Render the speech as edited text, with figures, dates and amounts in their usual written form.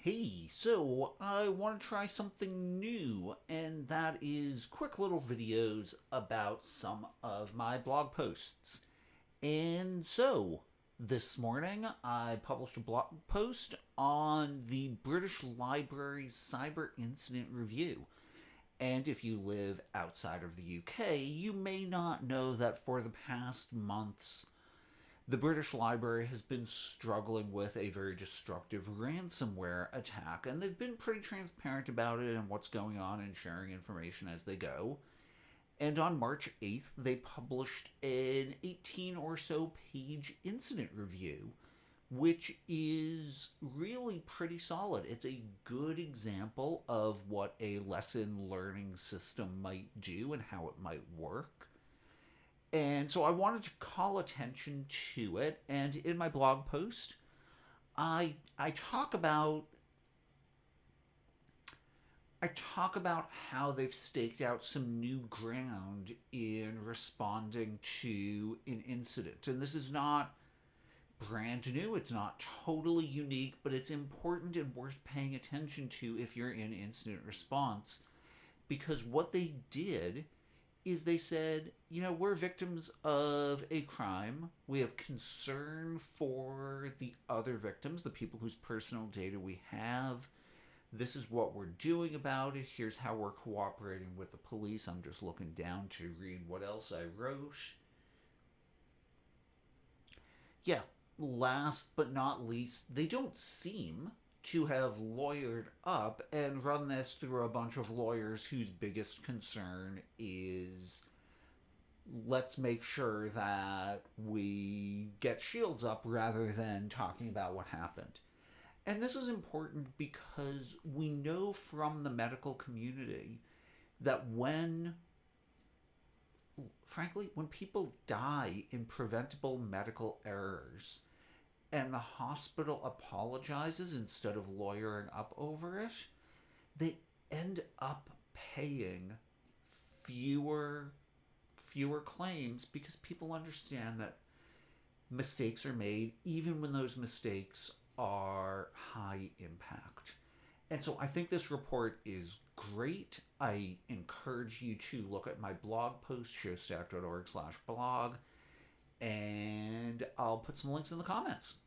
Hey, so I want to try something new, and that is quick little videos about some of my blog posts. And so, this morning I published a blog post on the British Library's Cyber Incident Review. And if you live outside of the UK, you may not know that for the past months, the British Library has been struggling with a very destructive ransomware attack, and they've been pretty transparent about it and what's going on and sharing information as they go. And on March 8th, they published an 18 or so page incident review, which is really pretty solid. It's a good example of what a lesson learning system might do and how it might work. And so I wanted to call attention to it. And in my blog post, I talk about how they've staked out some new ground in responding to an incident. And this is not brand new, it's not totally unique, but it's important and worth paying attention to if you're in incident response, because what they did is they said, we're victims of a crime. We have concern for the other victims, the people whose personal data we have. This is what we're doing about it. Here's how we're cooperating with the police. I'm just looking down to read what else I wrote. Yeah, last but not least, they don't seem to have lawyered up and run this through a bunch of lawyers whose biggest concern is let's make sure that we get shields up rather than talking about what happened. And this is important because we know from the medical community that when people die in preventable medical errors and the hospital apologizes instead of lawyering up over it, they end up paying fewer claims because people understand that mistakes are made even when those mistakes are high impact. And so I think this report is great. I encourage you to look at my blog post, showstack.org/blog, and I'll put some links in the comments.